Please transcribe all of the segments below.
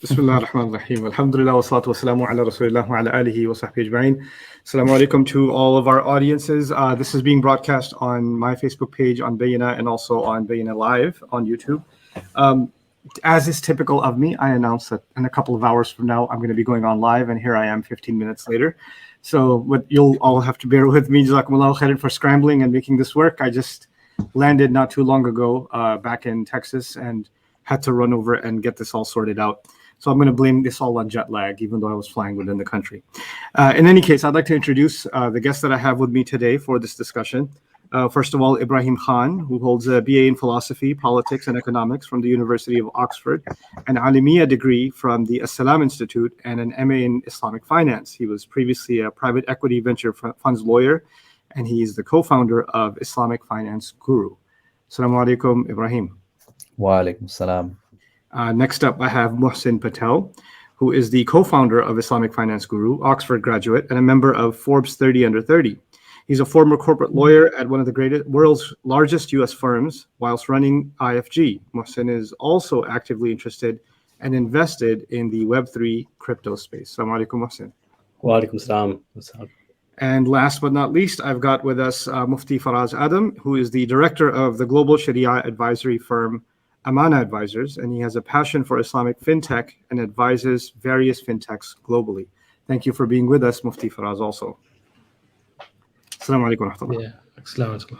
Bismillah ar-Rahman ar-Rahim. Alhamdulillah wa salatu wa salamu ala Rasulillah wa ala alihi wa sahbihi ajma'in. Assalamu alaikum to all of our audiences. This is being broadcast on my Facebook page on Bayan and also on Bayan Live on YouTube. As is typical of me, I announced that in a couple of hours from now, I'm going to be going on live, and here I am 15 minutes later. So what you'll all have to bear with me, Jazakumullahu khairan, for scrambling and making this work. I just landed not too long ago back in Texas and had to run over and get this all sorted out. So I'm going to blame this all on jet lag, even though I was flying within the country. In any case, I'd like to introduce the guests that I have with me today for this discussion. First of all, Ibrahim Khan, who holds a BA in Philosophy, Politics, and Economics from the University of Oxford, an Alimiya degree from the As-Salam Institute, and an MA in Islamic Finance. He was previously a private equity venture funds lawyer, and he's the co-founder of Islamic Finance Guru. Assalamu alaikum, Ibrahim. Wa alaikum salam. Next up, I have Mohsin Patel, who is the co-founder of Islamic Finance Guru, Oxford graduate, and a member of Forbes 30 Under 30. He's a former corporate lawyer at one of the world's largest U.S. firms, whilst running IFG. Mohsin is also actively interested and invested in the Web3 crypto space. Assalamu alaikum, Mohsin. Wa alaikum salam. And last but not least, I've got with us Mufti Faraz Adam, who is the director of the global Sharia advisory firm Amana Advisors, and he has a passion for Islamic fintech and advises various fintechs globally. Thank you for being with us, Mufti Faraz, also. Assalamu alaikum wa rahmatullah. Yeah, assalamu.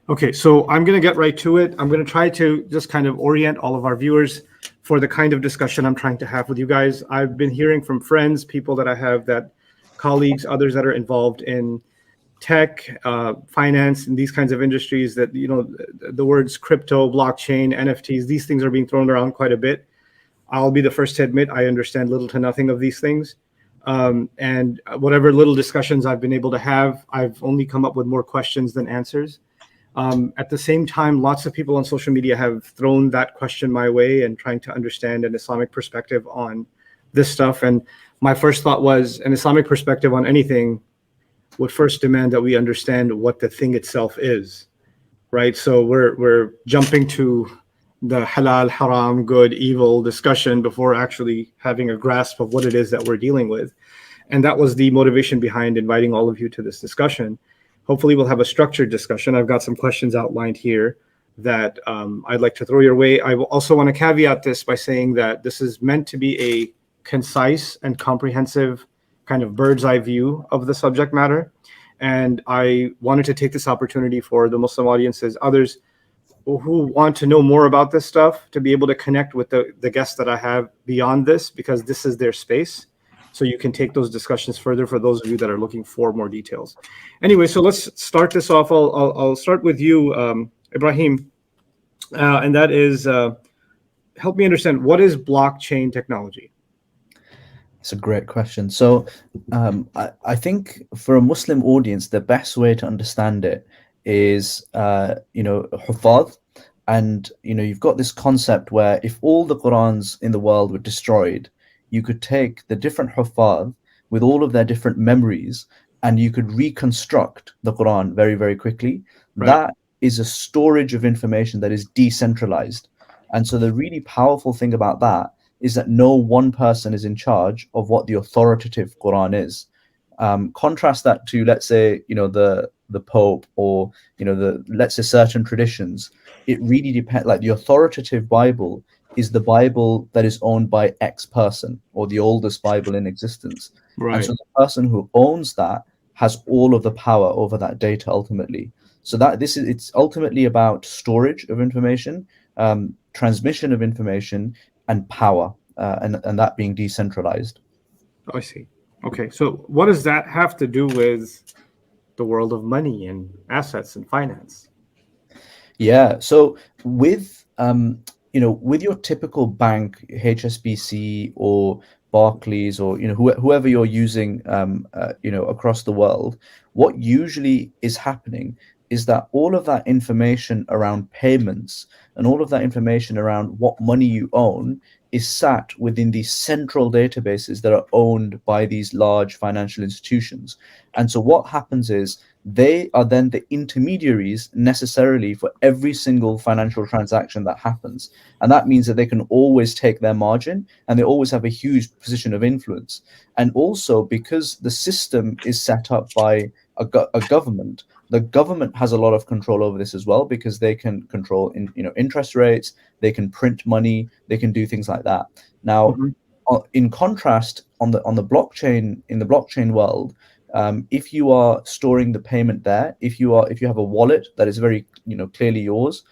Okay, so I'm going to get right to it. I'm going to try to just kind of orient all of our viewers for the kind of discussion I'm trying to have with you guys. I've been hearing from friends, people that I have, that colleagues, others that are involved in tech, finance, and these kinds of industries that, you know, the words crypto, blockchain, NFTs, these things are being thrown around quite a bit. I'll be the first to admit I understand little to nothing of these things. And whatever little discussions I've been able to have, I've only come up with more questions than answers. At the same time, lots of people on social media have thrown that question my way and trying to understand an Islamic perspective on this stuff. And my first thought was an Islamic perspective on anything would first demand that we understand what the thing itself is, right? So we're jumping to the halal, haram, good, evil discussion before actually having a grasp of what it is that we're dealing with. And that was the motivation behind inviting all of you to this discussion. Hopefully we'll have a structured discussion. I've got some questions outlined here that I'd like to throw your way. I also want to caveat this by saying that this is meant to be a concise and comprehensive kind of bird's eye view of the subject matter. And I wanted to take this opportunity for the Muslim audiences, others who want to know more about this stuff, to be able to connect with the guests that I have beyond this, because this is their space. So you can take those discussions further for those of you that are looking for more details. Anyway, so let's start this off. I'll start with you, Ibrahim, and that is, help me understand, what is blockchain technology? It's a great question. So I think for a Muslim audience, the best way to understand it is, hufad. And, you've got this concept where if all the Qurans in the world were destroyed, you could take the different hufad with all of their different memories and you could reconstruct the Quran very, very quickly. Right. That is a storage of information that is decentralized. And so the really powerful thing about that is that no one person is in charge of what the authoritative Quran is. Contrast that to, let's say, the Pope, or let's say certain traditions. It really depends. Like the authoritative Bible is the Bible that is owned by X person, or the oldest Bible in existence. Right. And so the person who owns that has all of the power over that data ultimately. So it's ultimately about storage of information, transmission of information, and power, and that being decentralized. Oh, I see. Okay, so what does that have to do with the world of money and assets and finance? Yeah, so with your typical bank, HSBC or Barclays, or whoever you're using, across the world, what usually is happening is that all of that information around payments and all of that information around what money you own is sat within these central databases that are owned by these large financial institutions. And so what happens is they are then the intermediaries necessarily for every single financial transaction that happens. And that means that they can always take their margin and they always have a huge position of influence. And also because the system is set up by a government, the government has a lot of control over this as well, because they can control interest rates, they can print money, they can do things like that. Now, in contrast, on the blockchain, in the blockchain world, if you are storing the payment there, if you have a wallet that is very clearly yours,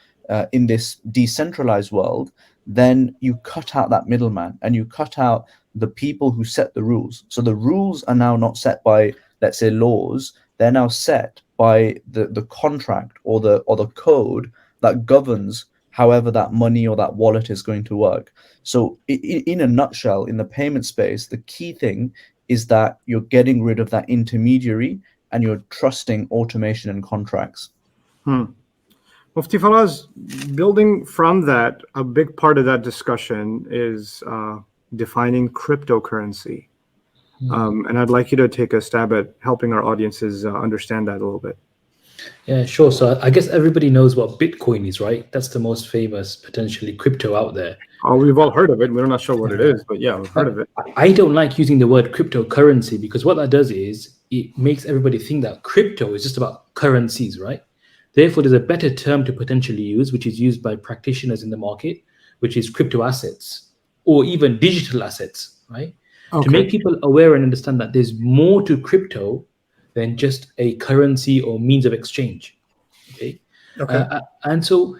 in this decentralized world, then you cut out that middleman and you cut out the people who set the rules. So the rules are now not set by, let's say, laws. They're now set by the contract or the code that governs however that money or that wallet is going to work. So in a nutshell, in the payment space, the key thing is that you're getting rid of that intermediary and you're trusting automation and contracts. Mufti Faraz, building from that, a big part of that discussion is defining cryptocurrency. And I'd like you to take a stab at helping our audiences understand that a little bit. Yeah, sure. So I guess everybody knows what Bitcoin is, right? That's the most famous, potentially, crypto out there. Oh, we've all heard of it. We're not sure what it is, but yeah, we've heard of it. I don't like using the word cryptocurrency because what that does is it makes everybody think that crypto is just about currencies, right? Therefore, there's a better term to potentially use, which is used by practitioners in the market, which is crypto assets or even digital assets, right? Okay. To make people aware and understand that there's more to crypto than just a currency or means of exchange. Okay. And so,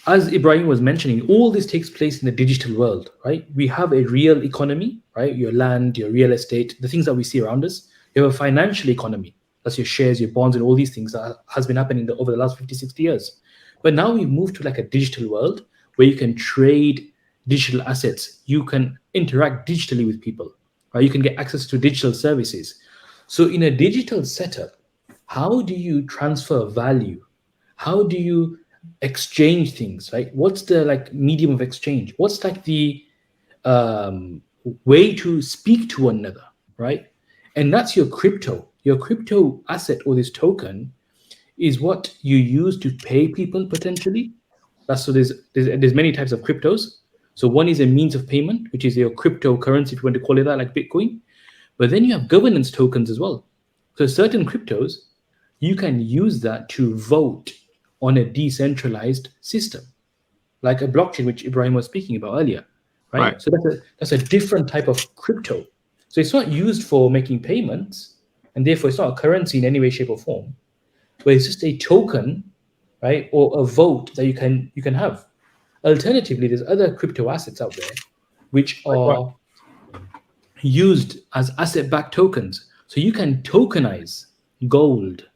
as Ibrahim was mentioning, all this takes place in the digital world, right? We have a real economy, right? Your land, your real estate, the things that we see around us. You have a financial economy. That's your shares, your bonds, and all these things that has been happening over the last 50, 60 years. But now we've moved to like a digital world where you can trade digital assets. You can interact digitally with people, right? You can get access to digital services. So in a digital setup, how do you transfer value? How do you exchange things, right? What's the medium of exchange? What's the way to speak to one another, right? And that's your crypto. Your crypto asset or this token is what you use to pay people potentially. So there's many types of cryptos. So one is a means of payment, which is your cryptocurrency, if you want to call it that, like Bitcoin. But then you have governance tokens as well. So certain cryptos, you can use that to vote on a decentralized system, like a blockchain, which Ibrahim was speaking about earlier, right? So that's a different type of crypto. So it's not used for making payments, and therefore it's not a currency in any way, shape, or form, but it's just a token, right, or a vote that you can have. Alternatively, there's other crypto assets out there which are used as asset-backed tokens. So you can tokenize gold,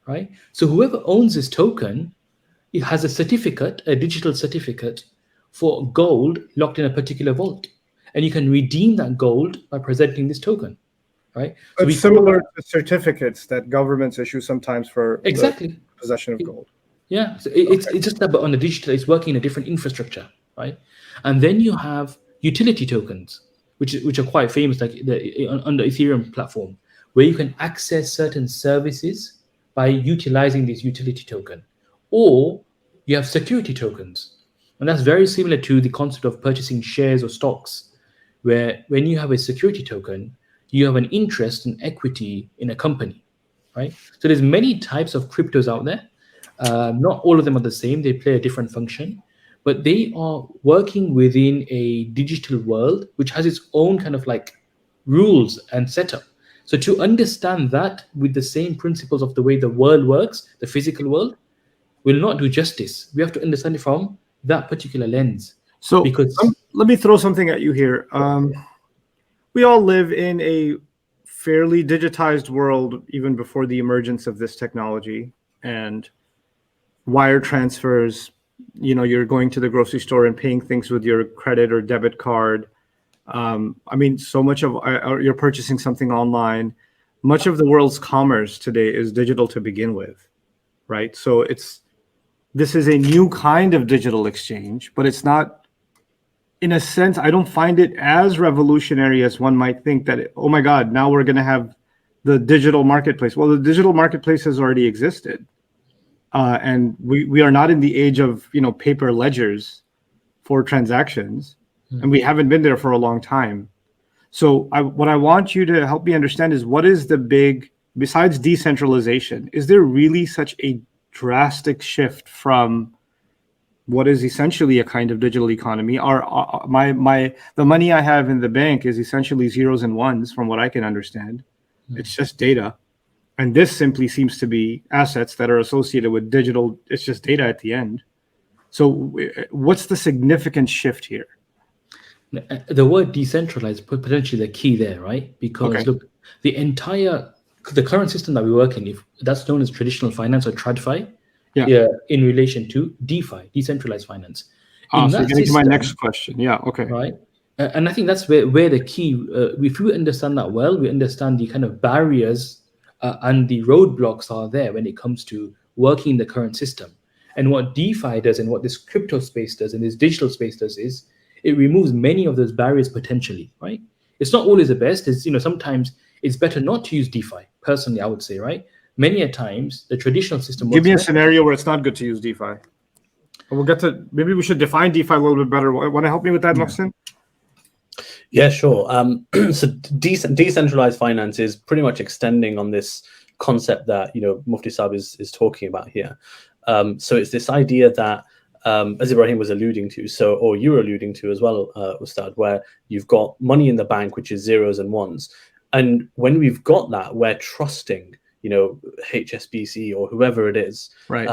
right? So whoever owns this token, it has a certificate, a digital certificate for gold locked in a particular vault. And you can redeem that gold by presenting this token, right? So it's similar to certificates that governments issue sometimes for exactly possession of gold. Yeah, so it's just that, but on the digital, it's working in a different infrastructure, right? And then you have utility tokens, which are quite famous, like on the Ethereum platform, where you can access certain services by utilizing this utility token. Or you have security tokens, and that's very similar to the concept of purchasing shares or stocks, where when you have a security token, you have an interest in equity in a company, right? So there's many types of cryptos out there. Not all of them are the same. They play a different function, but they are working within a digital world, which has its own kind of rules and setup. So to understand that with the same principles of the way the world works, the physical world, will not do justice. We have to understand it from that particular lens. So let me throw something at you here. We all live in a fairly digitized world, even before the emergence of this technology and wire transfers. You're going to the grocery store and paying things with your credit or debit card. So much of you're purchasing something online. Much of the world's commerce today is digital to begin with, right? So this is a new kind of digital exchange, but it's not, in a sense, I don't find it as revolutionary as one might think that, oh my God, now we're going to have the digital marketplace. Well, the digital marketplace has already existed. And we are not in the age of, paper ledgers for transactions, and we haven't been there for a long time. So what I want you to help me understand is, what is the big, besides decentralization, is there really such a drastic shift from what is essentially a kind of digital economy? The money I have in the bank is essentially zeros and ones, from what I can understand. It's just data. And this simply seems to be assets that are associated with digital. It's just data at the end. So what's the significant shift here? The word decentralized potentially the key there, right? Because look, the current system that we work in, if that's known as traditional finance or TradFi, in relation to DeFi, decentralized finance. So you're getting to my next question. Yeah, okay. Right. And I think that's where the key, if we understand that well, we understand the kind of barriers and the roadblocks are there when it comes to working in the current system. And what DeFi does and what this crypto space does and this digital space does is it removes many of those barriers potentially, right? It's not always the best. It's, sometimes it's better not to use DeFi. Personally, I would say, right? Many a times the traditional system. Give me a scenario where it's not good to use DeFi. We'll get to, maybe we should define DeFi a little bit better. Want to help me with that, Mohsin? Yeah, sure. So decentralized finance is pretty much extending on this concept that Mufti Saab is talking about here. So it's this idea that, as Ibrahim was alluding to, or you were alluding to as well, Ustad, where you've got money in the bank, which is zeros and ones, and when we've got that, we're trusting, HSBC or whoever it is, right?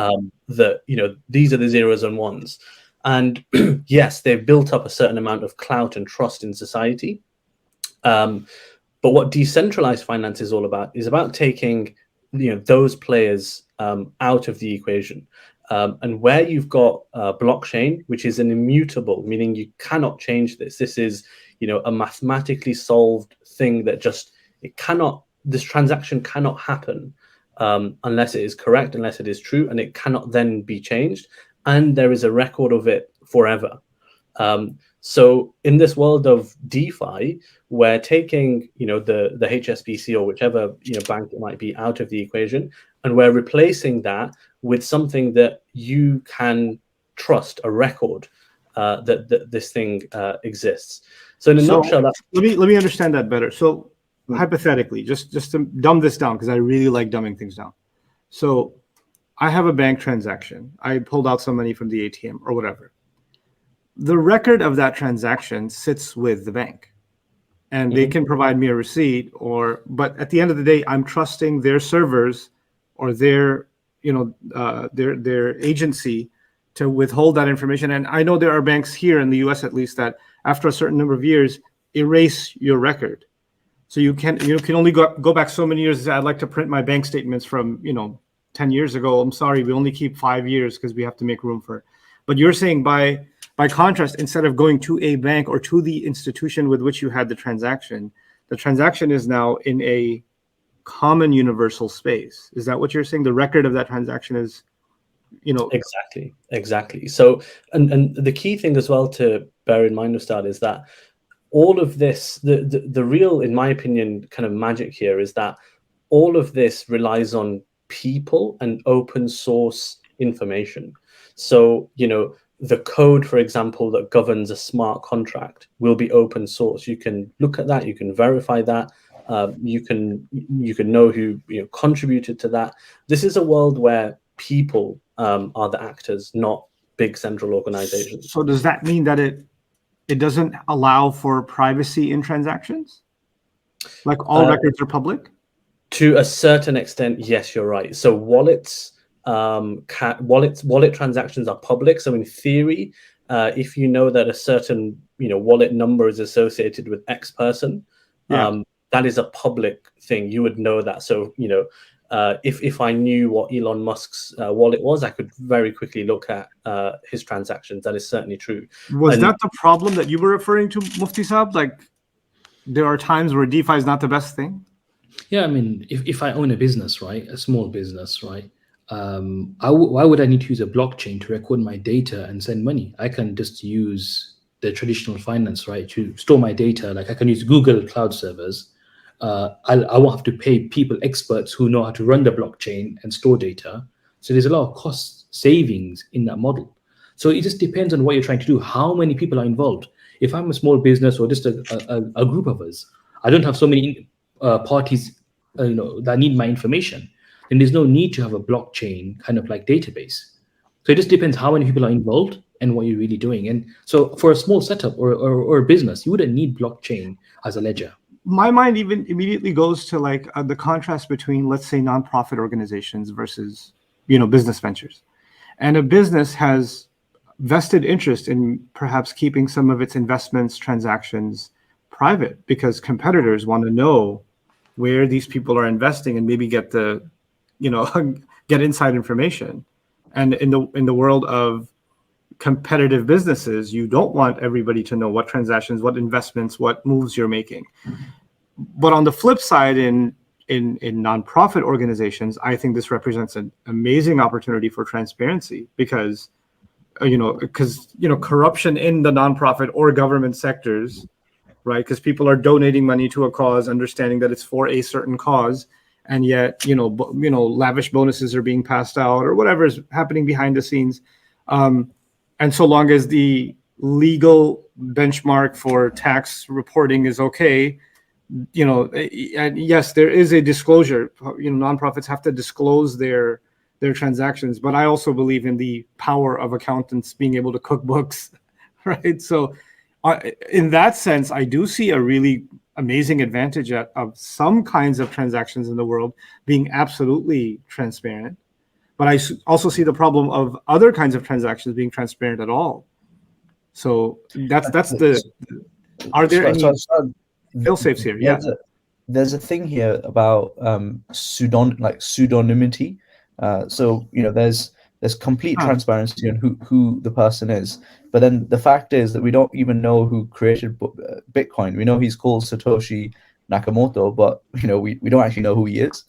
That these are the zeros and ones. And yes, they've built up a certain amount of clout and trust in society. But what decentralized finance is all about is about taking, those players out of the equation. And where you've got blockchain, which is an immutable, meaning you cannot change this. This is, a mathematically solved thing that this transaction cannot happen unless it is correct, unless it is true, and it cannot then be changed. And there is a record of it forever. So in this world of DeFi, we're taking, the HSBC or whichever bank it might be out of the equation, and we're replacing that with something that you can trust, a record that this thing exists. So in a nutshell, let me understand that better. So hypothetically, just to dumb this down, because I really like dumbing things down. So I have a bank transaction. I pulled out some money from the ATM or whatever. The record of that transaction sits with the bank, and they can provide me a receipt, but at the end of the day, I'm trusting their servers or their agency to withhold that information. And I know there are banks here in the US, at least, that after a certain number of years erase your record. So you can only go back so many years. I'd like to print my bank statements from 10 years ago. I'm sorry, we only keep 5 years because we have to make room for it. But you're saying by contrast, instead of going to a bank or to the institution with which you had the transaction is now in a common universal space. Is that what you're saying? The record of that transaction is, Exactly. So, and the key thing as well to bear in mind, Ustad, is that all of this, the real, in my opinion, kind of magic here is that all of this relies on people and open source information. So, the code, for example, that governs a smart contract will be open source. You can look at that, you can verify that, you can know who contributed to that. This is a world where people are the actors, not big central organizations. So does that mean that it doesn't allow for privacy in transactions? Like all records are public? To a certain extent, yes, you're right. So wallet transactions are public. So in theory, if you know that a certain wallet number is associated with X person, that is a public thing. You would know that. So if I knew what Elon Musk's wallet was, I could very quickly look at his transactions. That is certainly true. Was that the problem that you were referring to, Mufti Saab? Like, there are times where DeFi is not the best thing? Yeah, I mean, if I own a business, right, a small business, right, why would I need to use a blockchain to record my data and send money? I can just use the traditional finance, right, to store my data. Like I can use Google Cloud servers. I won't have to pay people, experts who know how to run the blockchain and store data. So there's a lot of cost savings in that model. So it just depends on what you're trying to do, how many people are involved. If I'm a small business or just a group of us, I don't have so many parties that need my information, then there's no need to have a blockchain kind of like database. So it just depends how many people are involved and what you're really doing. And so for a small setup or a business, you wouldn't need blockchain as a ledger. My mind even immediately goes to like the contrast between, let's say, nonprofit organizations versus, business ventures. And a business has vested interest in perhaps keeping some of its investments, transactions private, because competitors want to know where these people are investing and maybe get the, get inside information. And in the world of competitive businesses, you don't want everybody to know what transactions, what investments, what moves you're making. But on the flip side, in nonprofit organizations, I think this represents an amazing opportunity for transparency because corruption in the nonprofit or government sectors, right? Because people are donating money to a cause, understanding that it's for a certain cause, and yet lavish bonuses are being passed out or whatever is happening behind the scenes. And so long as the legal benchmark for tax reporting is okay, and yes, there is a disclosure. Nonprofits have to disclose their transactions, but I also believe in the power of accountants being able to cook books, right? So in that sense, I do see a really amazing advantage of some kinds of transactions in the world being absolutely transparent. But I also see the problem of other kinds of transactions being transparent at all. So that's the. Are there any fail-safes here? Yeah. There's a thing here about pseudonymity. So there's complete transparency on who the person is, but then the fact is that we don't even know who created Bitcoin. We know he's called Satoshi Nakamoto, but we don't actually know who he is.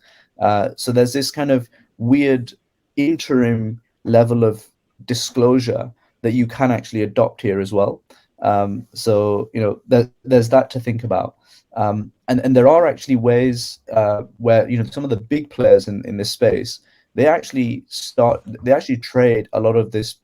So there's this kind of weird interim level of disclosure that you can actually adopt here as well. So there's that to think about. And there are actually ways where some of the big players in this space, they actually trade a lot of this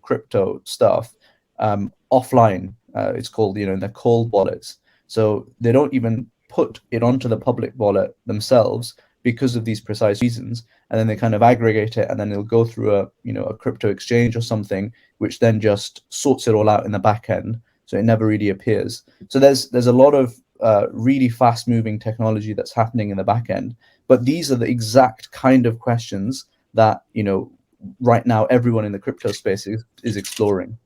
crypto stuff offline. It's called in their cold wallets. So they don't even put it onto the public wallet themselves because of these precise reasons, and then they kind of aggregate it, and then it'll go through a crypto exchange or something, which then just sorts it all out in the back end, so it never really appears. So there's a lot of really fast moving technology that's happening in the back end, but these are the exact kind of questions that right now everyone in the crypto space is exploring.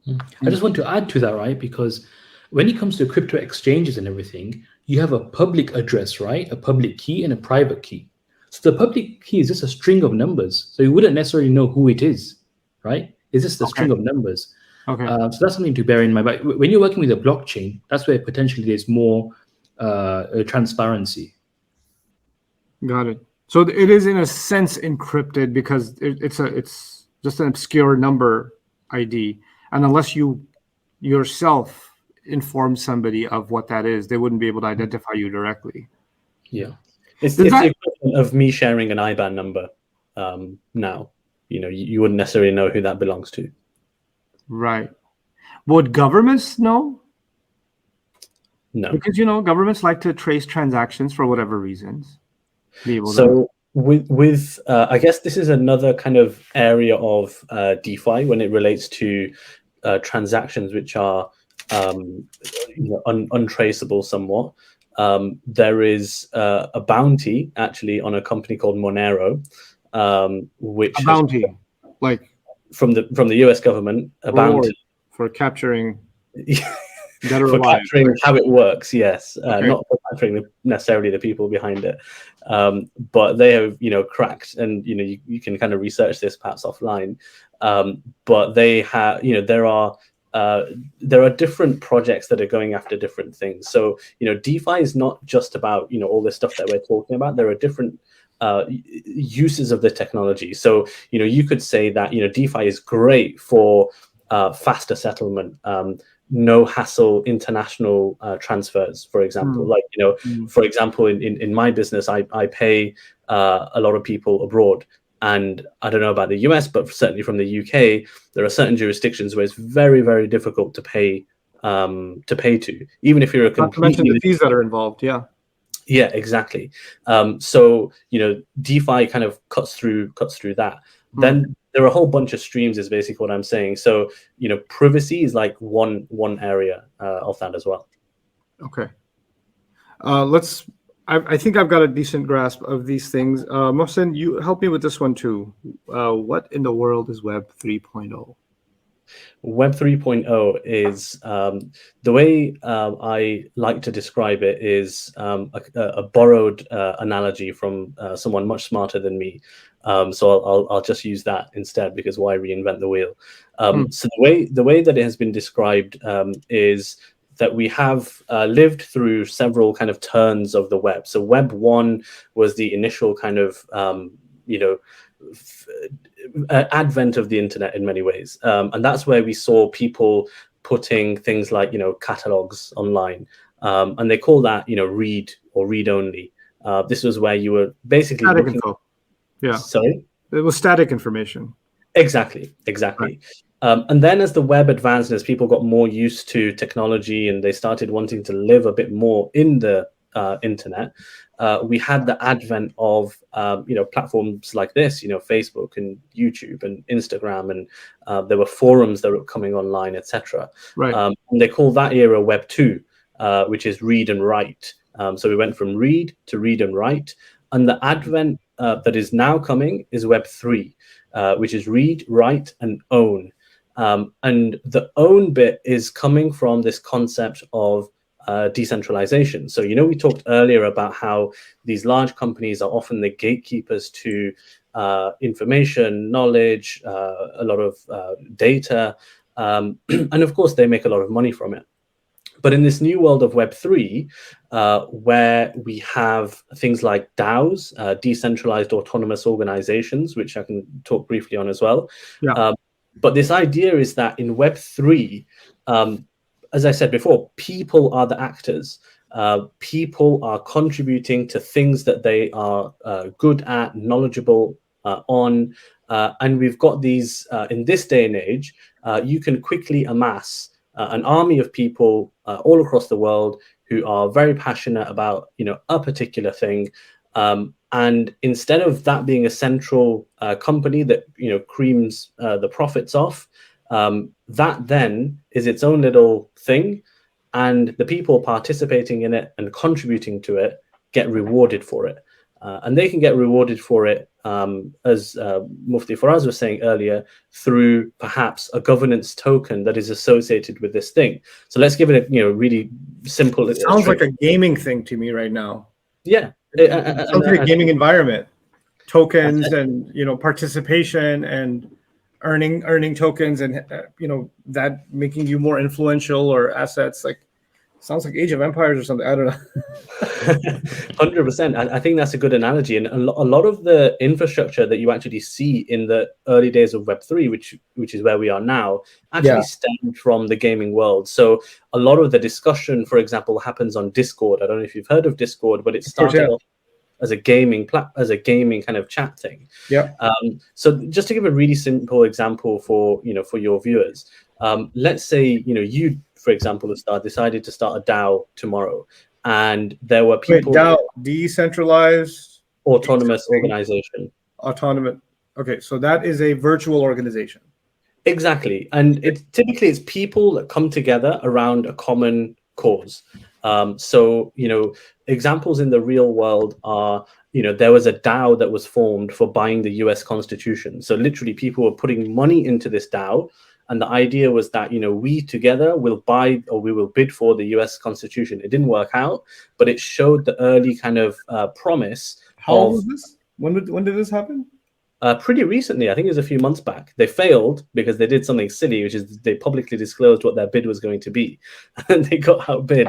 I just want to add to that, right? Because when it comes to crypto exchanges and everything, you have a public address, right? A public key and a private key. So the public key is just a string of numbers. So you wouldn't necessarily know who it is, right? It's just a string of numbers. Okay. So that's something to bear in mind. But when you're working with a blockchain, that's where potentially there's more transparency. Got it. So it is in a sense encrypted because it's just an obscure number ID, and unless you yourself inform somebody of what that is, they wouldn't be able to identify you directly. Yeah, it's the equivalent of me sharing an IBAN number. Now, you wouldn't necessarily know who that belongs to. Right. Would governments know? No, because governments like to trace transactions for whatever reasons. With I guess this is another kind of area of DeFi when it relates to transactions which are untraceable somewhat. There is a bounty actually on a company called Monero, which a bounty, like from the US government, a bounty for capturing. For capturing how it works, yes. Not for capturing necessarily the people behind it, but they have cracked, and you can kind of research this perhaps offline. But they have there are different projects that are going after different things. So DeFi is not just about all this stuff that we're talking about. There are different uses of the technology. So, you could say that, DeFi is great for faster settlement, no hassle international transfers, for example. Like, for example, in my business, I pay a lot of people abroad. And I don't know about the US, but certainly from the UK, there are certain jurisdictions where it's very, very difficult to pay to, even if you're a Not to mention the fees that are involved. Yeah, exactly. So, DeFi kind of cuts through that. Then there are a whole bunch of streams is basically what I'm saying. So, privacy is like one area of that as well. Okay. I think I've got a decent grasp of these things. Mohsen, you help me with this one too. What in the world is Web 3.0? Web 3.0 is, the way I like to describe it is a borrowed analogy from someone much smarter than me. So I'll just use that instead, because why reinvent the wheel? So the way that it has been described is that we have lived through several kind of turns of the web. So Web 1 was the initial kind of, advent of the internet in many ways. And that's where we saw people putting things like, catalogs online. And they call that, read or read only. This was where you were basically static info. Yeah. Sorry? It was static information. Exactly. Right. And then as the web advanced, as people got more used to technology and they started wanting to live a bit more in the internet, we had the advent of platforms like this, Facebook and YouTube and Instagram, and there were forums that were coming online, etc. Right. And they call that era Web 2, which is read and write. So we went from read to read and write, and the advent that is now coming is Web 3, which is read, write, and own. And the own bit is coming from this concept of decentralization. So, we talked earlier about how these large companies are often the gatekeepers to information, knowledge, a lot of data, and of course they make a lot of money from it. But in this new world of Web 3, where we have things like DAOs, decentralized autonomous organizations, which I can talk briefly on as well. Yeah. But this idea is that in Web 3, as I said before, people are the actors. People are contributing to things that they are good at, knowledgeable on. And we've got these, in this day and age, you can quickly amass an army of people all across the world who are very passionate about, a particular thing. And instead of that being a central company that, creams the profits off, that then is its own little thing, and the people participating in it and contributing to it get rewarded for it. And they can get rewarded for it, as Mufti Faraz was saying earlier, through perhaps a governance token that is associated with this thing. So let's give it a really simple. It sounds like a gaming thing to me right now. Yeah. It sounds like a gaming environment. Tokens and participation and earning tokens, and that making you more influential or assets. Like, sounds like Age of Empires or something. I don't know. 100%. I think that's a good analogy. And a lot of the infrastructure that you actually see in the early days of Web3, which is where we are now, actually stemmed from the gaming world. So a lot of the discussion, for example, happens on Discord. I don't know if you've heard of Discord, but it started off as a gaming kind of chat thing. Yeah. So just to give a really simple example for your viewers, let's say you, for example, decided to start a DAO tomorrow, and there were people. Wait, DAO, decentralized autonomous organization. Autonomous. Okay, so that is a virtual organization. Exactly, and typically it's people that come together around a common cause. So examples in the real world are, there was a DAO that was formed for buying the US Constitution. So literally people were putting money into this DAO. And the idea was that, we together will buy, or we will bid for the US Constitution. It didn't work out, but it showed the early kind of promise. How old was this? When did this happen? Pretty recently. I think it was a few months back. They failed because they did something silly, which is they publicly disclosed what their bid was going to be, and they got outbid.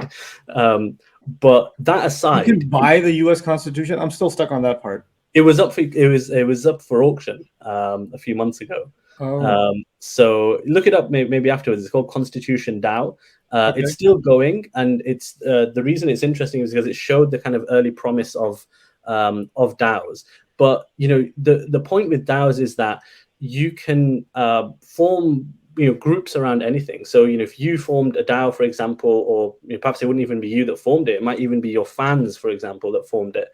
But that aside, you can buy the US Constitution. I'm still stuck on that part. It was up for auction a few months ago. Oh. So look it up maybe afterwards. It's called Constitution DAO. Okay. It's still going, and it's the reason it's interesting is because it showed the kind of early promise of DAOs. But the point with DAOs is that you can form groups around anything. So if you formed a DAO, for example, or perhaps it wouldn't even be you that formed it. It might even be your fans, for example, that formed it.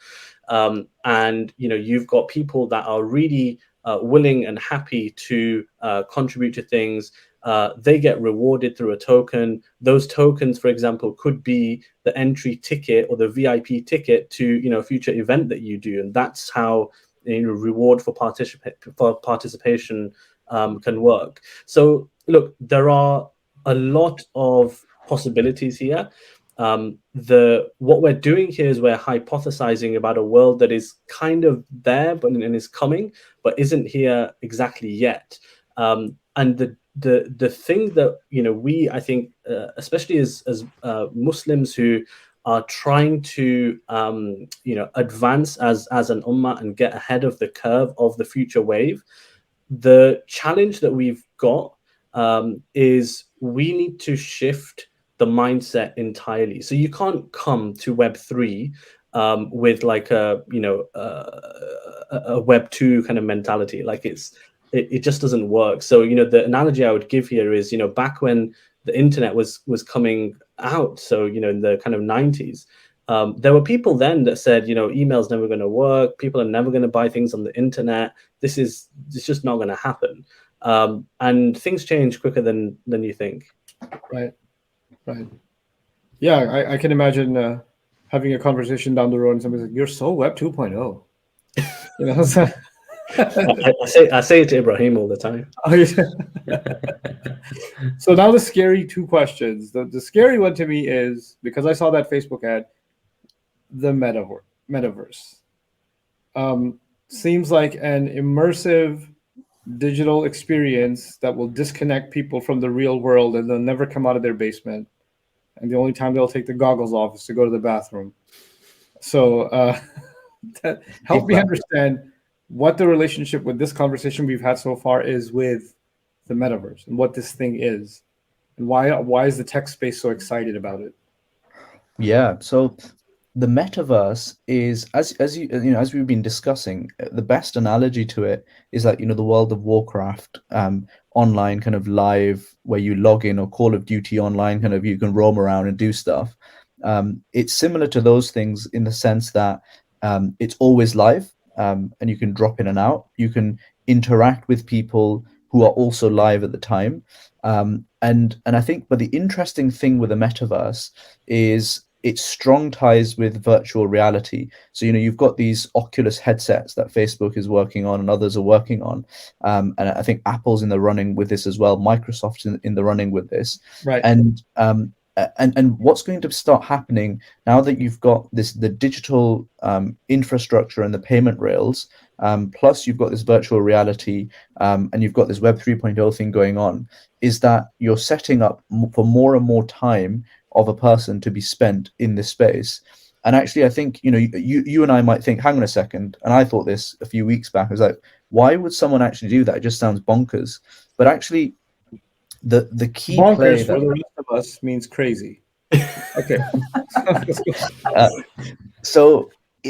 And you've got people that are really willing and happy to contribute to things. They get rewarded through a token. Those tokens, for example, could be the entry ticket or the VIP ticket to a future event that you do, and that's how reward for participation can work. So look, there are a lot of possibilities here. What we're doing here is we're hypothesizing about a world that is kind of there, and is coming, but isn't here exactly yet. And the thing that we, I think, especially as Muslims who are trying to advance as an ummah and get ahead of the curve of the future wave, the challenge that we've got is we need to shift the mindset entirely. So you can't come to Web3 with like a Web2 kind of mentality. Like it just doesn't work. So the analogy I would give here is back when the internet was coming out, so in the kind of 90s, there were people then that said email's never going to work, people are never going to buy things on the internet, it's just not going to happen. And things change quicker than you think. Right. Yeah, I can imagine having a conversation down the road and somebody's like, "You're so Web 2.0." So I say it to Ibrahim all the time. So now the scary two questions. The scary one to me is, because I saw that Facebook ad, the metaverse. Seems like an immersive digital experience that will disconnect people from the real world, and they'll never come out of their basement. And the only time they'll take the goggles off is to go to the bathroom. So help me understand what the relationship with this conversation we've had so far is with the metaverse, and what this thing is, and why is the tech space so excited about it? Yeah, so the metaverse is, as we've been discussing, the best analogy to it is like the World of Warcraft online kind of live, where you log in, or Call of Duty online kind of, you can roam around and do stuff. It's similar to those things in the sense that it's always live, and you can drop in and out. You can interact with people who are also live at the time, and I think, but the interesting thing with the metaverse is it's strong ties with virtual reality. So you've got these Oculus headsets that Facebook is working on and others are working on, and I think Apple's in the running with this as well. Microsoft's in the running with this, right? And what's going to start happening now that you've got the digital infrastructure and the payment rails, plus you've got this virtual reality, and you've got this Web 3.0 thing going on, is that you're setting up for more and more time of a person to be spent in this space. And actually, I think you and I might think, hang on a second, and I thought this a few weeks back. I was like, why would someone actually do that? It just sounds bonkers. But actually, the key bonkers play for the rest of us means crazy. Okay.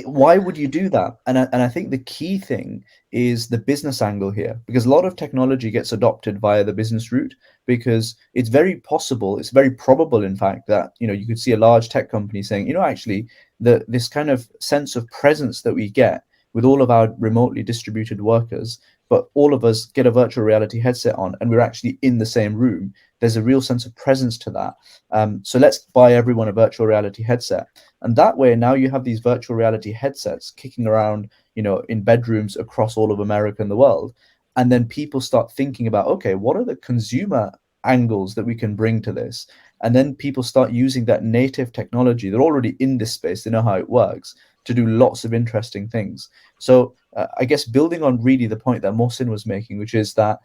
Why would you do that? And I think the key thing is the business angle here, because a lot of technology gets adopted via the business route, because it's very possible, it's very probable, in fact, that you could see a large tech company saying, actually, this kind of sense of presence that we get with all of our remotely distributed workers, but all of us get a virtual reality headset on and we're actually in the same room. There's a real sense of presence to that. So let's buy everyone a virtual reality headset. And that way, now you have these virtual reality headsets kicking around, in bedrooms across all of America and the world. And then people start thinking about, okay, what are the consumer angles that we can bring to this? And then people start using that native technology. They're already in this space. They know how it works, to do lots of interesting things. So I guess building on really the point that Mohsin was making, which is that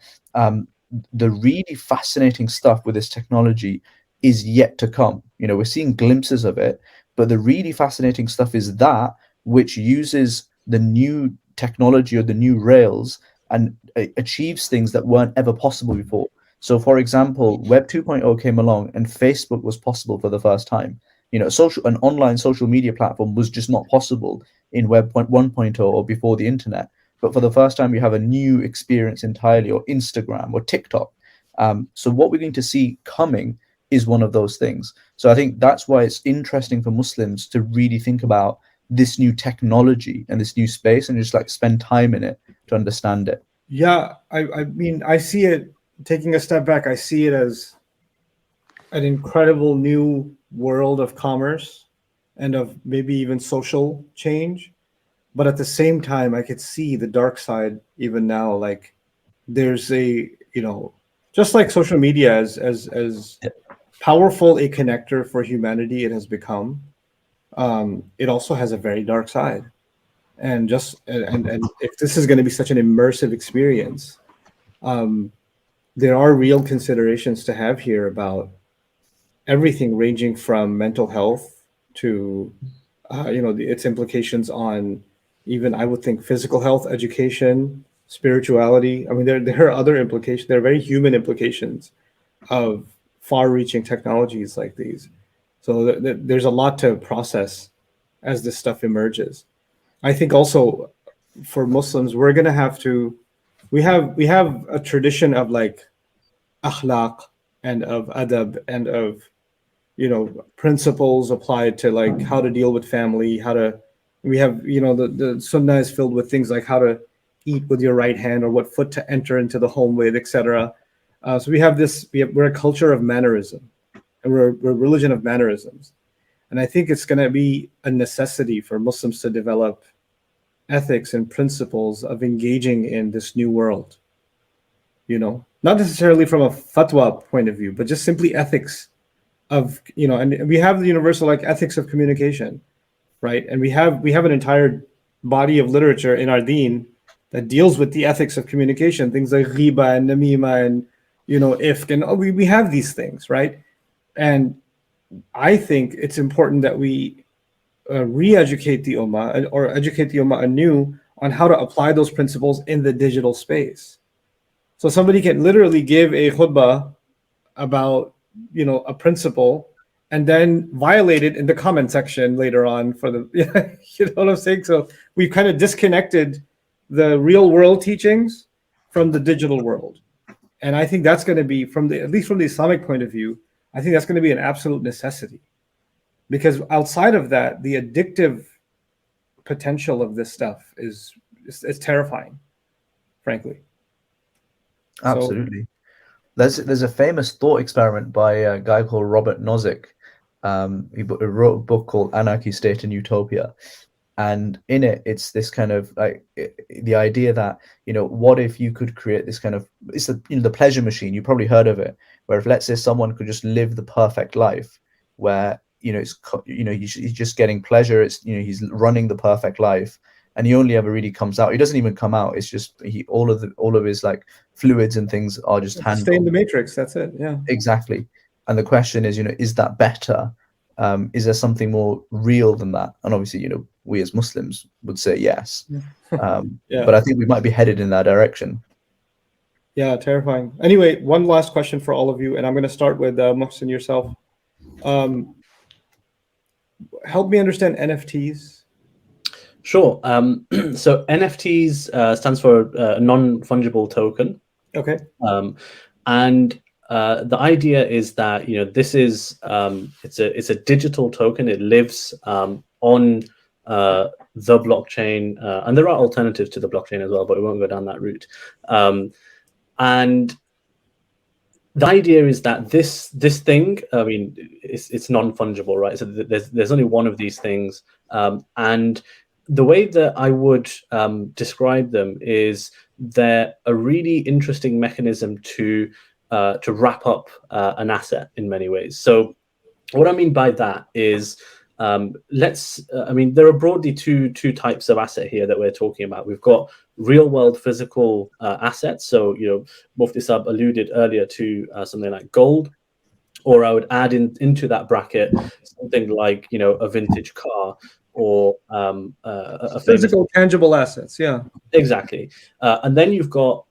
the really fascinating stuff with this technology is yet to come. We're seeing glimpses of it, but the really fascinating stuff is that which uses the new technology or the new rails and achieves things that weren't ever possible before. So, for example, Web 2.0 came along and Facebook was possible for the first time. You know, an online social media platform was just not possible in Web 1.0 or before the internet. But for the first time, you have a new experience entirely, or Instagram or TikTok. So what we're going to see coming is one of those things. So I think that's why it's interesting for Muslims to really think about this new technology and this new space and just like spend time in it to understand it. Yeah, I mean, I see it, taking a step back, I see it as an incredible new world of commerce and of maybe even social change. But at the same time, I could see the dark side even now. Like there's a, you know, just like social media as powerful a connector for humanity it has become, it also has a very dark side. And if this is going to be such an immersive experience, there are real considerations to have here about everything ranging from mental health to, its implications on even, I would think, physical health, education, spirituality. I mean, there are other implications. There are very human implications of far-reaching technologies like these. So there's a lot to process as this stuff emerges. I think also for Muslims, we're going to have to, we have a tradition of like akhlaq and of adab and of, principles applied to like how to deal with family, we have, the sunnah is filled with things like how to eat with your right hand or what foot to enter into the home with, etc. So we have this, we're a culture of mannerism, and we're a religion of mannerisms. And I think it's going to be a necessity for Muslims to develop ethics and principles of engaging in this new world. Not necessarily from a fatwa point of view, but just simply ethics of, and we have the universal like ethics of communication, right? And we have an entire body of literature in our deen that deals with the ethics of communication, things like ghiba and namima and, ifk, and we have these things, right? And I think it's important that we re-educate the ummah or educate the ummah anew on how to apply those principles in the digital space. So somebody can literally give a khutbah about, a principle and then violate it in the comment section later on for the, you know what I'm saying? So we've kind of disconnected the real world teachings from the digital world. And I think that's going to be, at least from the Islamic point of view, I think that's going to be an absolute necessity. Because outside of that, the addictive potential of this stuff is terrifying, frankly. Absolutely. There's a famous thought experiment by a guy called Robert Nozick. He wrote a book called Anarchy, State and Utopia. And in it, it's this kind of like the idea that, what if you could create this kind of, it's the pleasure machine, you probably heard of it, where if let's say someone could just live the perfect life where, he's just getting pleasure, it's, he's running the perfect life, and he only ever really comes out. He doesn't even come out. It's just all of his like fluids and things are just handled. Stay in the matrix. That's it. Yeah. Exactly. And the question is, is that better? Is there something more real than that? And obviously, we as Muslims would say yes. Yeah. But I think we might be headed in that direction. Yeah, terrifying. Anyway, one last question for all of you, and I'm going to start with Muhsin yourself. Help me understand NFTs. Sure. So NFTs stands for non-fungible token. Okay. And the idea is that this is it's a digital token. It lives on the blockchain, and there are alternatives to the blockchain as well, but we won't go down that route. And the idea is that this thing, I mean, it's non-fungible, right? So there's only one of these things, and the way that I would describe them is they're a really interesting mechanism to wrap up an asset in many ways. So what I mean by that is, I mean, there are broadly two types of asset here that we're talking about. We've got real world physical assets. So, Mufti Sahib alluded earlier to something like gold or I would add into that bracket something like, you know, a vintage car or a Physical, tangible assets. Yeah. Exactly. And then you've got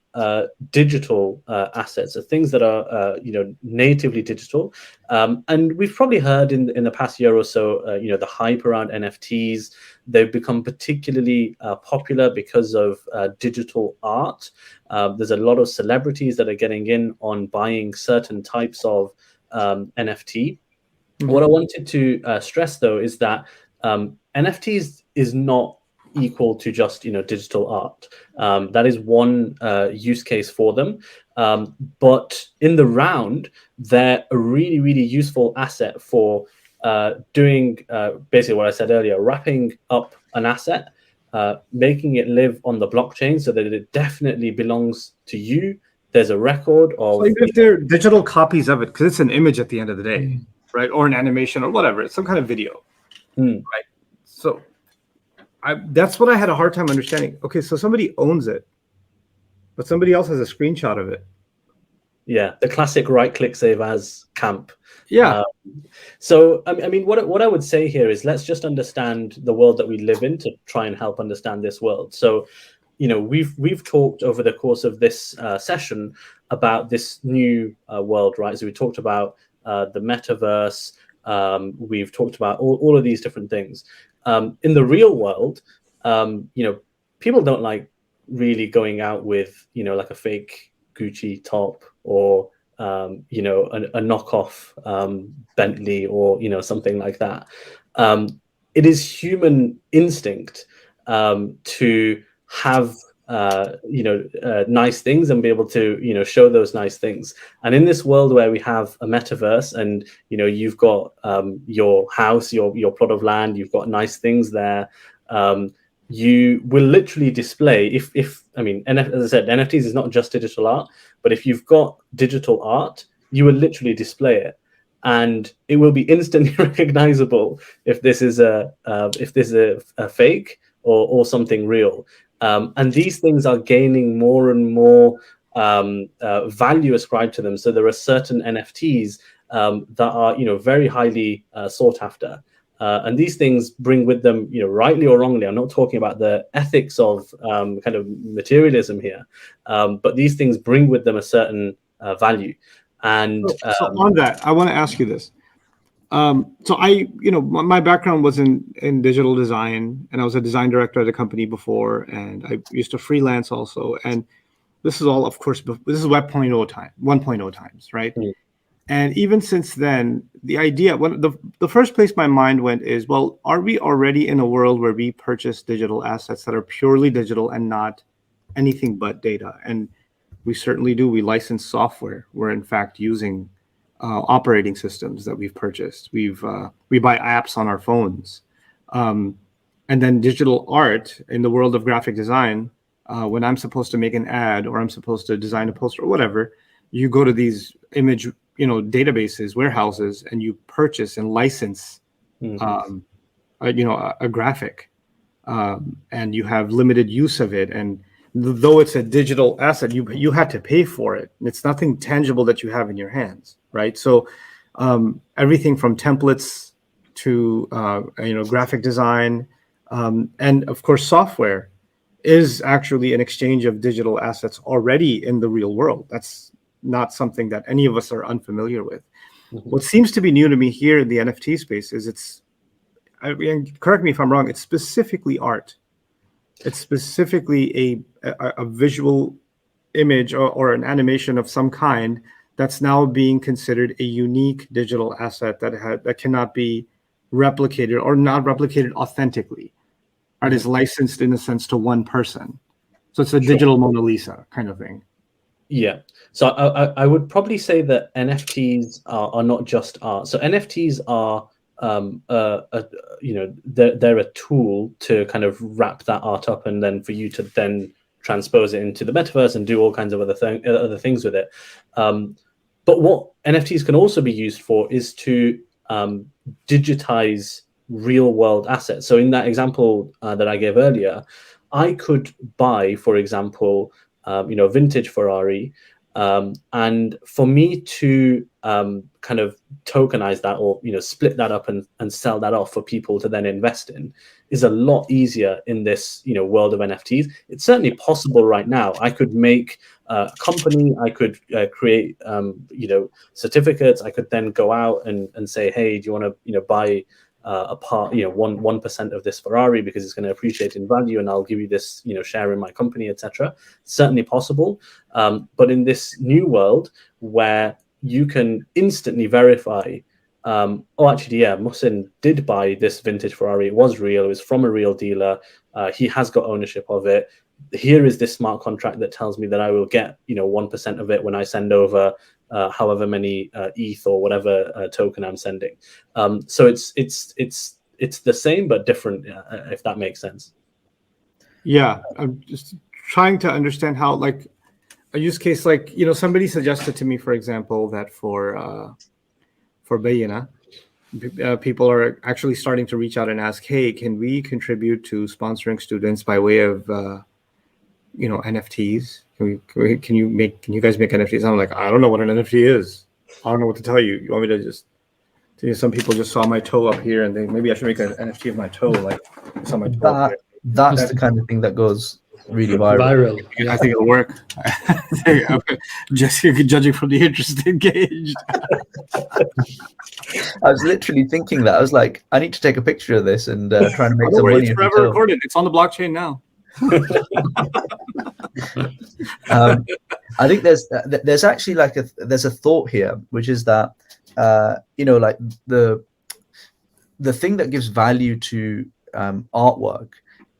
digital assets, so things that are you know, natively digital. And we've probably heard in the past year or so, you know, the hype around NFTs. They've become particularly popular because of digital art. There's a lot of celebrities that are getting in on buying certain types of NFT. What I wanted to stress, though, is that NFTs is not equal to just, you know, digital art. That is one use case for them. But in the round, they're a really, really useful asset for doing basically what I said earlier, wrapping up an asset, making it live on the blockchain so that it definitely belongs to you. There's a record of... So even if they're digital copies of it, because it's an image at the end of the day, right? Or an animation or whatever, it's some kind of video, right? So that's what I had a hard time understanding. Okay, so somebody owns it, but somebody else has a screenshot of it. Yeah, the classic right-click save as camp. Yeah. So I mean, what I would say here is, let's just understand the world that we live in to try and help understand this world. So, you know, we've talked over the course of this session about this new world, right? So we talked about the metaverse. We've talked about all of these different things. In the real world, you know, people don't like really going out with, you know, like a fake Gucci top or, you know, a knockoff Bentley or, you know, something like that. It is human instinct to have, you know, nice things and be able to, you know, show those nice things. And in this world where we have a metaverse and, you know, you've got your house, your plot of land, you've got nice things there, you will literally display, if I mean, as I said, NFTs is not just digital art, but if you've got digital art, you will literally display it. And it will be instantly recognizable if this is a fake or something real. And these things are gaining more and more value ascribed to them. So there are certain NFTs that are, you know, very highly sought after. And these things bring with them, you know, rightly or wrongly, I'm not talking about the ethics of kind of materialism here, but these things bring with them a certain value. And so on that, I want to ask you this. So I, you know, my background was in digital design, and I was a design director at a company before, and I used to freelance also. And this is all, of course, this is Web 1.0 times, right? And even since then, the idea, the first place my mind went is, well, are we already in a world where we purchase digital assets that are purely digital and not anything but data? And we certainly do. We license software. We're in fact using operating systems that we've purchased. We buy apps on our phones. And then digital art in the world of graphic design, when I'm supposed to make an ad or I'm supposed to design a poster or whatever, you go to these image, you know, databases, warehouses, and you purchase and license, you know, a graphic, and you have limited use of it. And though it's a digital asset, you had to pay for it. It's nothing tangible that you have in your hands, right? So everything from templates to you know, graphic design, and of course software is actually an exchange of digital assets already in the real world. That's not something that any of us are unfamiliar with. What seems to be new to me here in the NFT space is correct me if I'm wrong, it's specifically art. It's specifically a visual image or an animation of some kind that's now being considered a unique digital asset that cannot be replicated or not replicated authentically. Art is licensed in a sense to one person. So it's a digital Mona Lisa kind of thing. Yeah. So I would probably say that NFTs are not just art. So NFTs are you know, they're a tool to kind of wrap that art up, and then for you to then transpose it into the metaverse and do all kinds of other things with it. But what NFTs can also be used for is to digitize real world assets. So in that example that I gave earlier, I could buy, for example, you know, vintage Ferrari, And for me to kind of tokenize that, or split that up and sell that off for people to then invest in, is a lot easier in this world of NFTs. It's certainly possible right now. I could make a company, I could create certificates. I could then go out and say, hey, do you want to buy a part, 1% of this Ferrari because it's going to appreciate in value, and I'll give you this share in my company, etc. Certainly possible. But in this new world where you can instantly verify, Muhsin did buy this vintage Ferrari. It was real. It was from a real dealer. He has got ownership of it. Here is this smart contract that tells me that I will get 1% of it when I send over however many ETH or whatever token I'm sending. So it's the same but different, if that makes sense. Yeah, I'm just trying to understand how, like, a use case, like, somebody suggested to me, for example, that for Bayan, people are actually starting to reach out and ask, hey, can we contribute to sponsoring students by way of NFTs? Can you guys make NFTs? I'm like, I don't know what an NFT is. I don't know what to tell you. You want me to just some people just saw my toe up here and maybe I should make an NFT of my toe, like saw my toe up here. That's the kind of thing that goes really viral. I think it'll work. Just judging from the interest engaged. I was literally thinking that. I was like, I need to take a picture of this and try and make some money. It's forever recorded. It's on the blockchain now. I think there's actually there's a thought here, which is that like the thing that gives value to artwork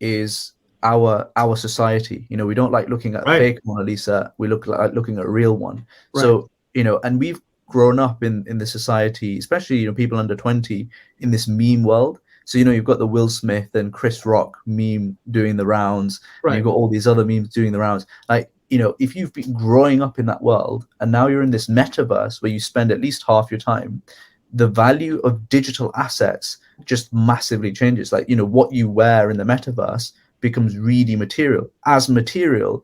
is our society. We don't like looking at a fake Mona Lisa. We look like looking at a real one. Right. So and we've grown up in the society, especially people under 20, in this meme world. So you've got the Will Smith and Chris Rock meme doing the rounds. Right. And you've got all these other memes doing the rounds. Like if you've been growing up in that world and now you're in this metaverse where you spend at least half your time, the value of digital assets just massively changes. Like what you wear in the metaverse becomes really material as the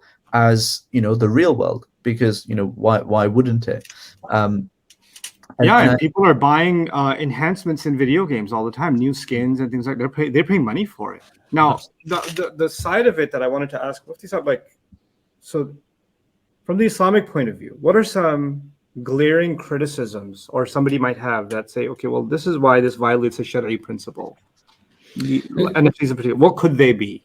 real world, because why wouldn't it? And people are buying enhancements in video games all the time, new skins and things like that. They're paying money for it. Now, the side of it that I wanted to ask, so from the Islamic point of view, what are some glaring criticisms or somebody might have that say, okay, well, this is why this violates a Shari'i principle? NFTs in particular, what could they be?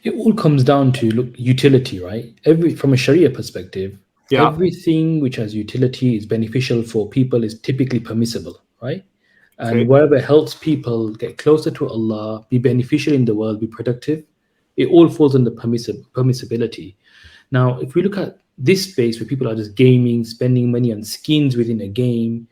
It all comes down to utility, right? From a Sharia perspective, everything which has utility is beneficial for people is typically permissible, right? And wherever helps people get closer to Allah, be beneficial in the world, be productive, it all falls under permissibility. Now, if we look at this space where people are just gaming, spending money on skins within a game,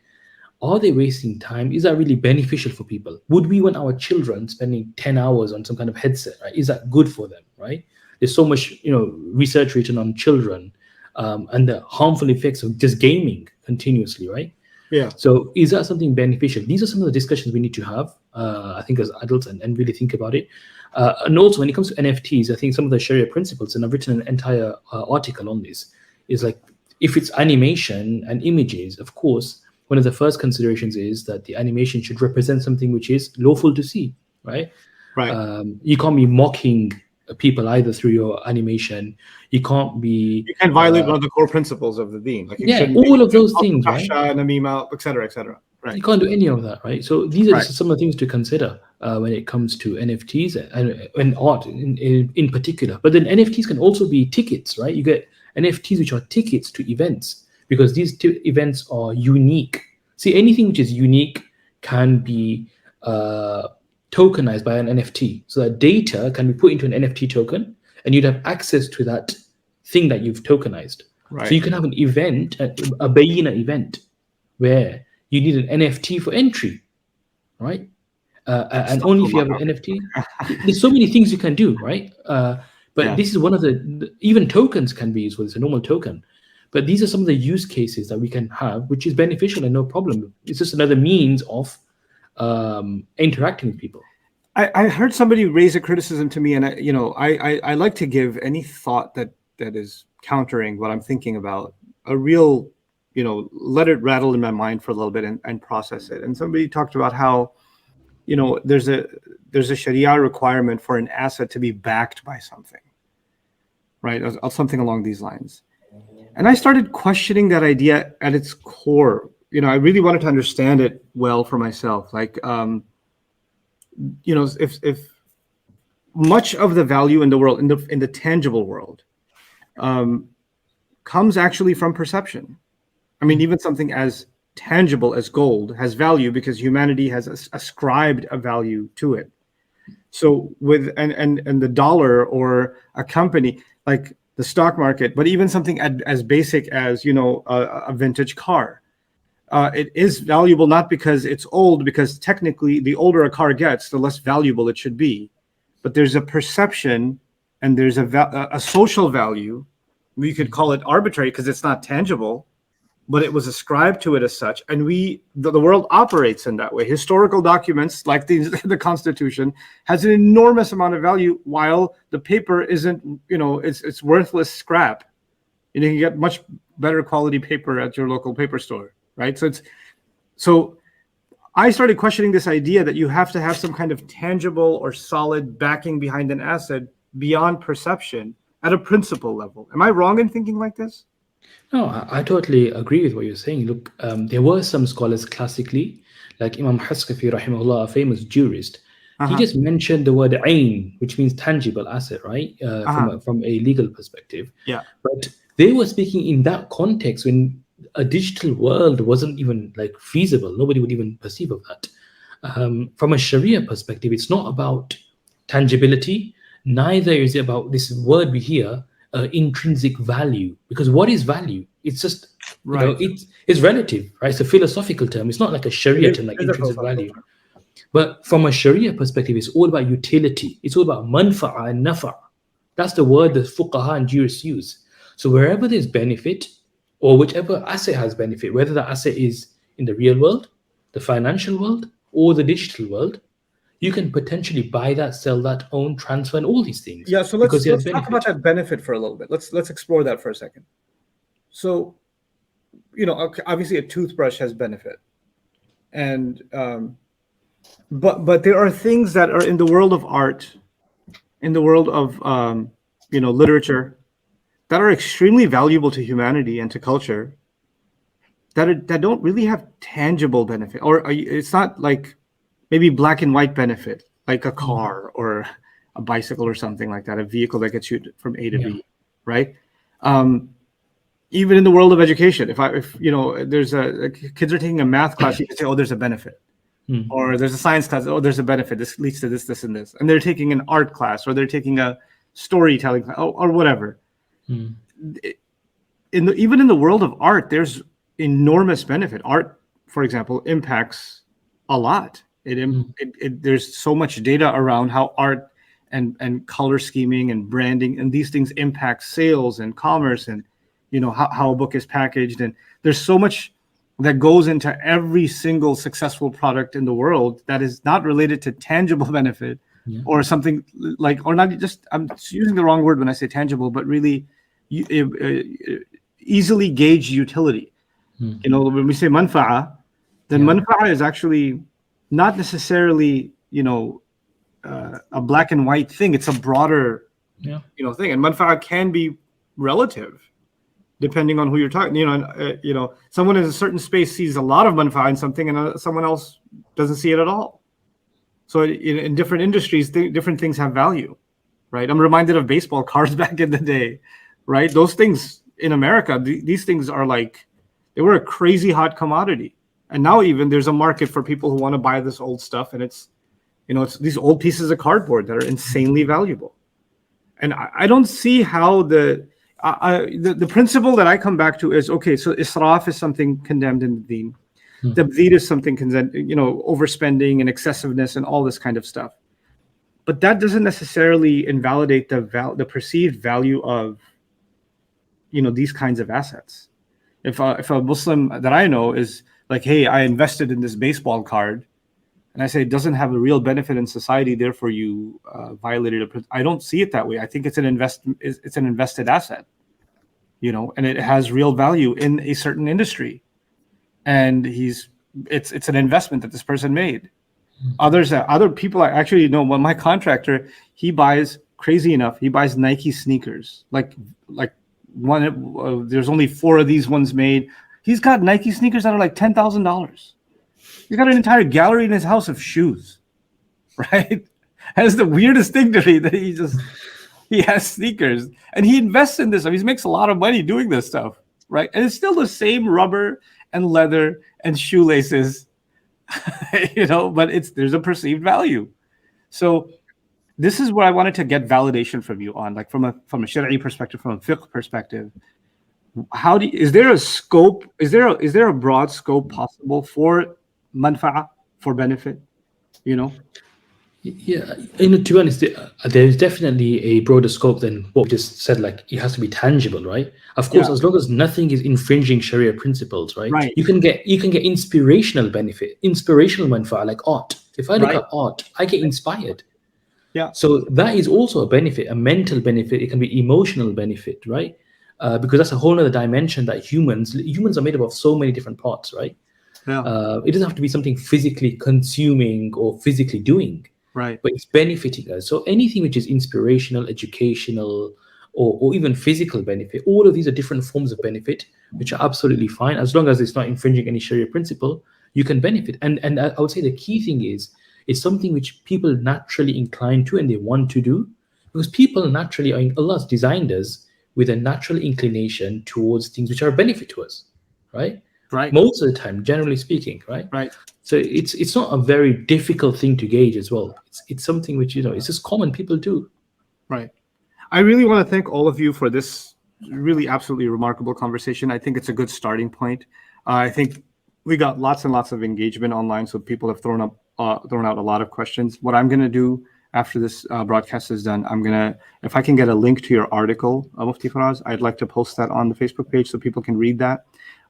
are they wasting time? Is that really beneficial for people? Would we want our children spending 10 hours on some kind of headset, right? Is that good for them, right? There's so much, research written on children and the harmful effects of just gaming continuously, right? Yeah. So is that something beneficial? These are some of the discussions we need to have, I think, as adults and really think about it. And also when it comes to NFTs, I think some of the Sharia principles, and I've written an entire article on this, is like, if it's animation and images, of course, one of the first considerations is that the animation should represent something which is lawful to see, right? Right. You can't be mocking people either through your animation. You can't violate one of the core principles of the deen. Like all of those things, right? Et cetera, et cetera. Right. You can't do any of that, right? So these are just some of the things to consider when it comes to NFTs and art in particular. But then NFTs can also be tickets, right? You get NFTs which are tickets to events, because these events are unique. See, anything which is unique can be tokenized by an NFT. So that data can be put into an NFT token, and you'd have access to that thing that you've tokenized. Right. So you can have an event, a Bayan event, where you need an NFT for entry, right? And only if you have an NFT. There's so many things you can do, right? But this is one of even tokens can be used for this, a normal token. But these are some of the use cases that we can have, which is beneficial and no problem. It's just another means of interacting with people. I heard somebody raise a criticism to me, and I like to give any thought that is countering what I'm thinking about a real, let it rattle in my mind for a little bit and process it. And somebody talked about how, there's a Sharia requirement for an asset to be backed by something, right? Or something along these lines. And I started questioning that idea at its core. I really wanted to understand it well for myself. Like, if much of the value in the world, in the tangible world, comes actually from perception. I mean, even something as tangible as gold has value because humanity has ascribed a value to it. So with and the dollar or a company like the stock market, but even something as basic as a vintage car, it is valuable not because it's old, because technically the older a car gets, the less valuable it should be. But there's a perception and there's a social value. We could call it arbitrary because it's not tangible, but it was ascribed to it as such. And the world operates in that way. Historical documents like the Constitution has an enormous amount of value, while the paper isn't, it's worthless scrap. You can get much better quality paper at your local paper store, right? So I started questioning this idea that you have to have some kind of tangible or solid backing behind an asset beyond perception at a principle level. Am I wrong in thinking like this? No, I totally agree with what you're saying. Look, there were some scholars classically, like Imam Haskafi, rahimahullah, a famous jurist. He just mentioned the word ayn, which means tangible asset, right? From a legal perspective. Yeah. But they were speaking in that context when a digital world wasn't even like feasible. Nobody would even perceive of that. From a Sharia perspective, it's not about tangibility. Neither is it about this word we hear, intrinsic value. Because what is value? It's just, right. It's relative, right? It's a philosophical term. It's not like a Sharia term, like intrinsic value. But from a Sharia perspective, it's all about utility. It's all about manfa'a and nafa'. That's the word that fuqaha and jurists use. So wherever there's benefit, or whichever asset has benefit, whether the asset is in the real world, the financial world, or the digital world, you can potentially buy that, sell that, own, transfer, and all these things. Yeah, so let's talk about that benefit for a little bit. Let's explore that for a second. So, obviously a toothbrush has benefit, and but there are things that are in the world of art, in the world of literature, that are extremely valuable to humanity and to culture, that don't really have tangible benefit, or it's not like maybe black and white benefit, like a car or a bicycle or something like that, a vehicle that gets you from A to B, right? Even in the world of education, if there's kids are taking a math class, you can say, oh, there's a benefit. Or there's a science class, oh, there's a benefit. This leads to this, this, and this. And they're taking an art class, or they're taking a storytelling class, or whatever. Even in the world of art, there's enormous benefit. Art, for example, impacts a lot. There's so much data around how art and color scheming and branding and these things impact sales and commerce, and how a book is packaged. And there's so much that goes into every single successful product in the world that is not related to tangible benefit, or something like, or not just, I'm using the wrong word when I say tangible, but really easily gauge utility. When we say manfa'a, then manfa'a is actually not necessarily a black and white thing. It's a broader thing, and manfa'a can be relative depending on who you're talking. Someone in a certain space sees a lot of manfa'a in something, and someone else doesn't see it at all. So in different industries, different things have value, right? I'm reminded of baseball cards back in the day, right? Those things in America, these things are like, they were a crazy hot commodity. And now even there's a market for people who want to buy this old stuff, and it's these old pieces of cardboard that are insanely valuable. And I don't see how the principle that I come back to is, okay, so israf is something condemned in the deen. Tabdhir is something condemned, overspending and excessiveness and all this kind of stuff. But that doesn't necessarily invalidate the perceived value of these kinds of assets. If a Muslim that I know is like, hey, I invested in this baseball card, and I say it doesn't have a real benefit in society, therefore you violated I don't see it that way. I think it's an invested asset. and it has real value in a certain industry, and it's an investment that this person made. Other people are actually, when my contractor, he buys, crazy enough, he buys Nike sneakers, like one, there's only 4 of these ones made. He's got Nike sneakers that are like $10,000. He's got an entire gallery in his house of shoes, right? That's the weirdest thing to me, that he has sneakers and he invests in this. I mean, he makes a lot of money doing this stuff, right? And it's still the same rubber and leather and shoelaces, but there's a perceived value. So this is where I wanted to get validation from you on, like from a Shari'i perspective, from a fiqh perspective. Is there a scope? Is there a broad scope possible for manfa'a, for benefit? Yeah, to be honest, there is definitely a broader scope than what we just said. Like, it has to be tangible, right? Of course, as long as nothing is infringing Sharia principles, right? Right. You can get inspirational benefit, inspirational manfa'a, like art. If I look at art, I get inspired. Yeah. So that is also a benefit, a mental benefit. It can be emotional benefit, right? Because that's a whole other dimension that humans are made up of so many different parts, right? Yeah. It doesn't have to be something physically consuming or physically doing. Right. But it's benefiting us. So anything which is inspirational, educational, or even physical benefit, all of these are different forms of benefit, which are absolutely fine. As long as it's not infringing any Sharia principle, you can benefit. And I would say the key thing is, it's something which people naturally incline to and they want to do, because people naturally Allah's designed us with a natural inclination towards things which are a benefit to us, right? Right. Most of the time, generally speaking, right? Right. So it's not a very difficult thing to gauge as well. It's something which, it's just common, people do. Right. I really want to thank all of you for this really absolutely remarkable conversation. I think it's a good starting point. I think we got lots and lots of engagement online, so people have thrown out a lot of questions. What I'm going to do after this broadcast is done, if I can get a link to your article, Mufti Faraz, I'd like to post that on the Facebook page so people can read that.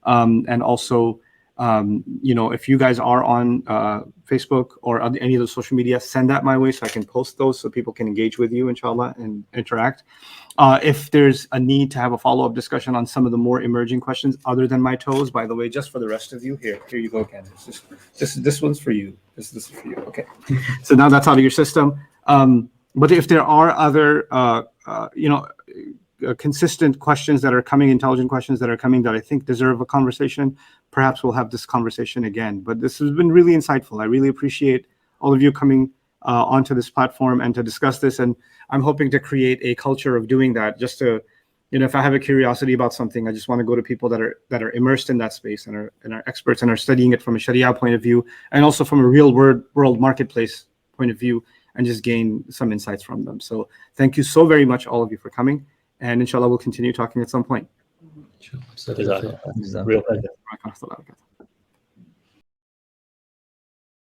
And also, if you guys are on Facebook or on any of the social media, send that my way so I can post those so people can engage with you, inshallah, and interact. If there's a need to have a follow-up discussion on some of the more emerging questions other than my toes, by the way, just for the rest of you, here you go, Candace. This one's for you. This is for you. Okay. So now that's out of your system. But if there are other, consistent questions that are coming, intelligent questions that are coming that I think deserve a conversation, perhaps we'll have this conversation again. But this has been really insightful. I really appreciate all of you coming onto this platform and to discuss this. And I'm hoping to create a culture of doing that, just to, if I have a curiosity about something, I just want to go to people that are immersed in that space and are experts and are studying it from a Sharia point of view, and also from a real world marketplace point of view, and just gain some insights from them. So thank you so very much, all of you, for coming. And inshallah, we'll continue talking at some point. Real pleasure.